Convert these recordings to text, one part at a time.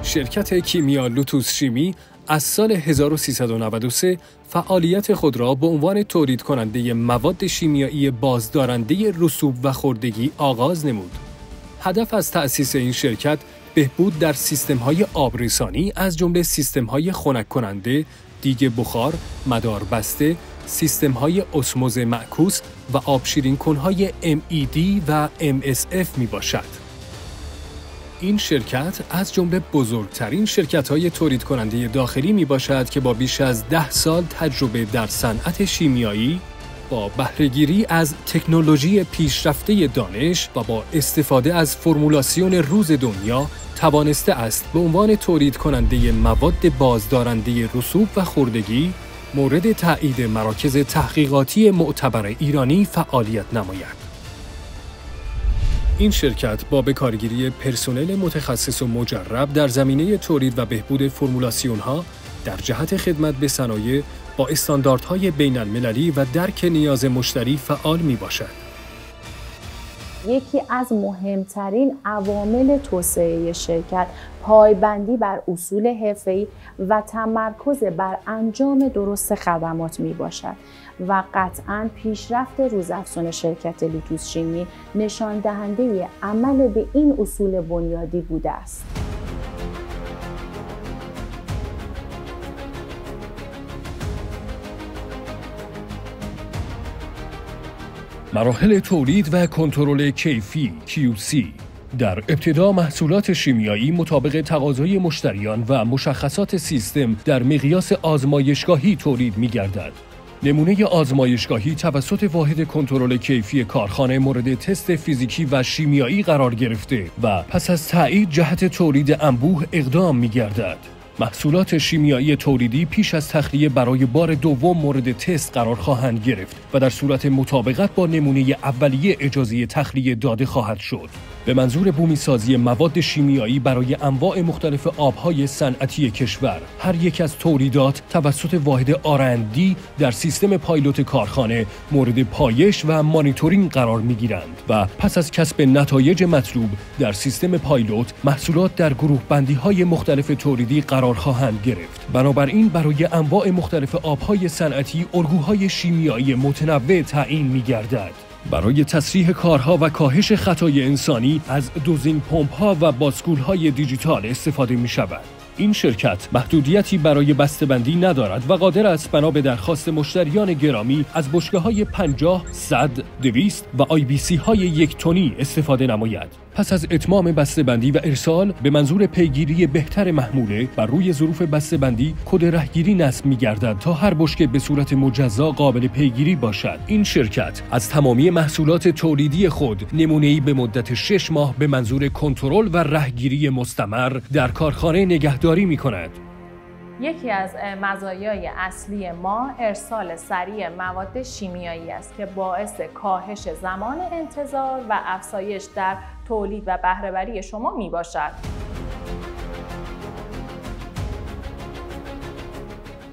شرکت کیمیا لوتوس شیمی از سال 1393 فعالیت خود را به عنوان تولید کننده مواد شیمیایی بازدارنده رسوب و خردگی آغاز نمود. هدف از تأسیس این شرکت بهبود در سیستم‌های آبرسانی از جمله سیستم‌های خنک کننده، دیگ بخار، مدار بسته، سیستم‌های اسموز معکوس و آبشیرین کنهای MED و MSF میباشد. این شرکت از جمله بزرگترین شرکت‌های تولید کننده داخلی میباشد که با بیش از 10 سال تجربه در صنعت شیمیایی، با بهره‌گیری از تکنولوژی پیشرفته دانش و با استفاده از فرمولاسیون روز دنیا توانسته است به عنوان تولید کننده مواد بازدارنده رسوب و خردگی مورد تایید مراکز تحقیقاتی معتبر ایرانی فعالیت نماید. این شرکت با بکارگیری پرسنل متخصص و مجرب در زمینه تولید و بهبود فرمولاسیون‌ها در جهت خدمت به صنایع با استانداردهای بین‌المللی و درک نیاز مشتری فعال میباشد. یکی از مهمترین عوامل توسعه شرکت پایبندی بر اصول حرفه‌ای و تمرکز بر انجام درست خدمات می باشد و قطعاً پیشرفت روزافزون شرکت لوتوس شیمی نشان دهنده عمل به این اصول بنیادی بوده است. مراحل تولید و کنترل کیفی QC. در ابتدا محصولات شیمیایی مطابق تقاضای مشتریان و مشخصات سیستم در مقیاس آزمایشگاهی تولید می‌گردد. نمونه آزمایشگاهی توسط واحد کنترل کیفی کارخانه مورد تست فیزیکی و شیمیایی قرار گرفته و پس از تایید جهت تولید انبوه اقدام می‌گردد. محصولات شیمیایی تولیدی پیش از تخلیه برای بار دوم مورد تست قرار خواهند گرفت و در صورت مطابقت با نمونه اولیه اجازه تخلیه داده خواهد شد. به منظور بومی‌سازی مواد شیمیایی برای انواع مختلف آبهای صنعتی کشور، هر یک از تولیدات توسط واحد R&D در سیستم پایلوت کارخانه مورد پایش و مانیتورینگ قرار می‌گیرند و پس از کسب نتایج مطلوب در سیستم پایلوت محصولات در گروه بندی‌های مختلف تولیدی قرار خواهند گرفت. بنابراین برای انواع مختلف آبهای صنعتی الگوهای شیمیایی متنوع تعیین می‌گردد. برای تسریع کارها و کاهش خطای انسانی از دوزینگ پمپ‌ها و باسکول‌های دیجیتال استفاده می‌شود. این شرکت محدودیتی برای بسته‌بندی ندارد و قادر است بنا به درخواست مشتریان گرامی از بشکه‌های 50، 100، 200 و IBC-های 1 تنی استفاده نماید. پس از اتمام بسته‌بندی و ارسال به منظور پیگیری بهتر محموله بر روی ظروف بسته‌بندی کد رهگیری نصب می‌گردد تا هر بشکه به صورت مجزا قابل پیگیری باشد. این شرکت از تمامی محصولات تولیدی خود نمونه‌ای به مدت 6 ماه به منظور کنترل و رهگیری مستمر در کارخانه نگهداری می‌کند. یکی از مزایای اصلی ما ارسال سریع مواد شیمیایی است که باعث کاهش زمان انتظار و افزایش در تولید و بهره‌وری شما می باشد.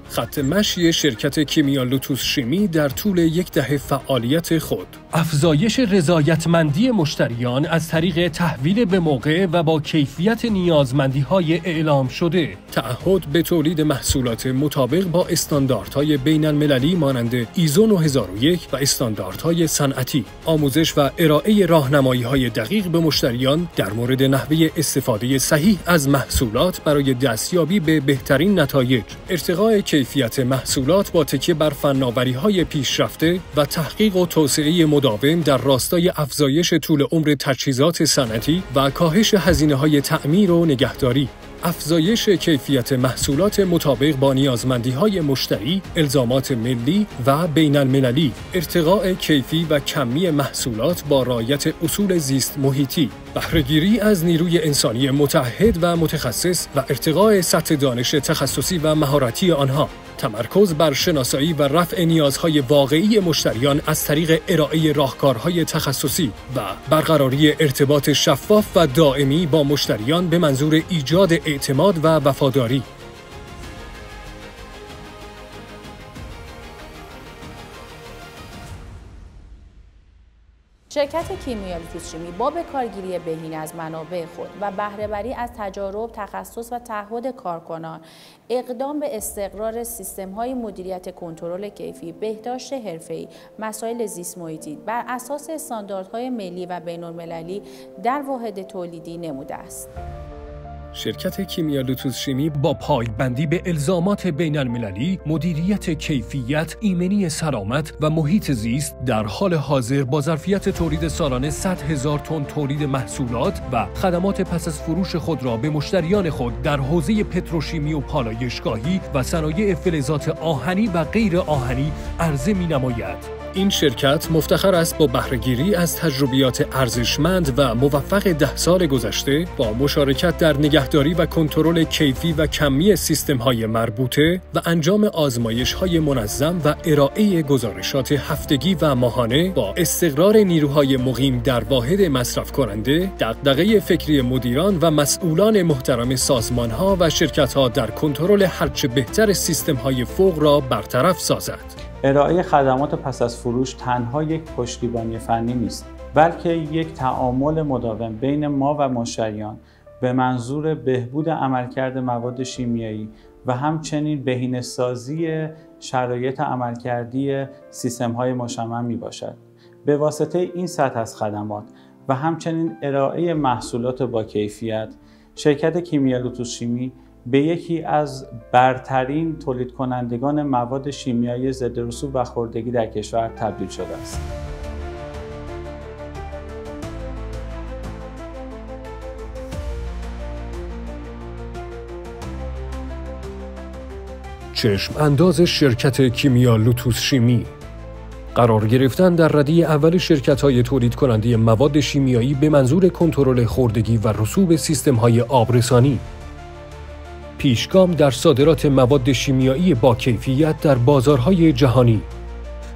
خط مشی شرکت کیمیا لوتوس شیمی در طول 10 دهه فعالیت خود: افزایش رضایتمندی مشتریان از طریق تحویل به موقع و با کیفیت نیازمندی‌های اعلام شده، تعهد به تولید محصولات مطابق با استانداردهای بین‌المللی مانند ایزو 9001 و استانداردهای صنعتی، آموزش و ارائه راهنمایی‌های دقیق به مشتریان در مورد نحوه استفاده صحیح از محصولات برای دستیابی به بهترین نتایج، ارتقاء کیفیت محصولات با تکیه بر فناوری‌های پیشرفته و تحقیق و توسعه مداوم در راستای افزایش طول عمر تجهیزات صنعتی و کاهش هزینه‌های تعمیر و نگهداری، افزایش کیفیت محصولات مطابق با نیازمندی‌های مشتری، الزامات ملی و بین‌المللی، ارتقاء کیفی و کمی محصولات با رعایت اصول زیست محیطی، بهره‌گیری از نیروی انسانی متعهد و متخصص و ارتقاء سطح دانش تخصصی و مهارتی آنها، تمرکز بر شناسایی و رفع نیازهای واقعی مشتریان از طریق ارائه راهکارهای تخصصی و برقراری ارتباط شفاف و دائمی با مشتریان به منظور ایجاد اعتماد و وفاداری. شرکت کیمیا لوتوس شیمی با بکارگیری بهینه از منابع خود و بهره‌وری از تجارب، تخصص و تعهد کارکنان، اقدام به استقرار سیستم‌های مدیریت کنترل کیفی، بهداشت حرفه‌ای، مسائل زیست محیطی بر اساس استانداردهای ملی و بین‌المللی در واحد تولیدی نموده است. شرکت کیمیا لوتوس شیمی با پایبندی به الزامات بین المللی، مدیریت کیفیت، ایمنی سلامت و محیط زیست در حال حاضر با ظرفیت تولید سالانه 100,000 تن تولید محصولات و خدمات پس از فروش خود را به مشتریان خود در حوزه پتروشیمی و پالایشگاهی و صنایع فلزات آهنی و غیر آهنی عرضه می‌نماید. این شرکت مفتخر است با بهره‌گیری از تجربیات ارزشمند و موفق 10 سال گذشته با مشارکت در نگهداری و کنترل کیفی و کمی سیستم‌های مربوطه و انجام آزمایش‌های منظم و ارائه گزارشات هفتگی و ماهانه با استقرار نیروهای مقیم در واحد مصرف کننده، دغدغه فکری مدیران و مسئولان محترم سازمان‌ها و شرکت‌ها در کنترل هرچه بهتر سیستم‌های فوق را برطرف سازد. ارائه خدمات پس از فروش تنها یک پشتیبانی فنی نیست، بلکه یک تعامل مداوم بین ما و مشتریان به منظور بهبود عملکرد مواد شیمیایی و همچنین بهینه‌سازی شرایط عملکردی سیستم‌های مشمم میباشد. به واسطه این سطح از خدمات و همچنین ارائه محصولات با کیفیت، شرکت کیمیا لوتوس شیمی به یکی از برترین تولید کنندگان مواد شیمیایی ضد رسوب و خوردگی در کشور تبدیل شده است. چشم انداز شرکت کیمیا لوتوس شیمی، قرار گرفتن در رده اول شرکت‌های تولید کننده مواد شیمیایی به منظور کنترل خوردگی و رسوب سیستم‌های آبرسانی، پیشگام در صادرات مواد شیمیایی با کیفیت در بازارهای جهانی،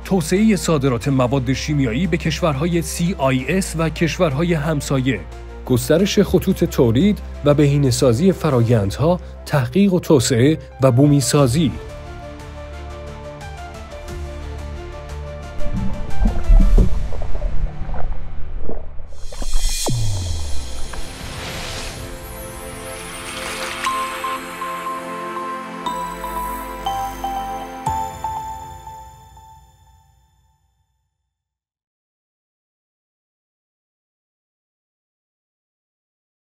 توسعه صادرات مواد شیمیایی به کشورهای CIS و کشورهای همسایه، گسترش خطوط تولید و بهینه‌سازی فرآیندها، تحقیق و توسعه و بومی‌سازی.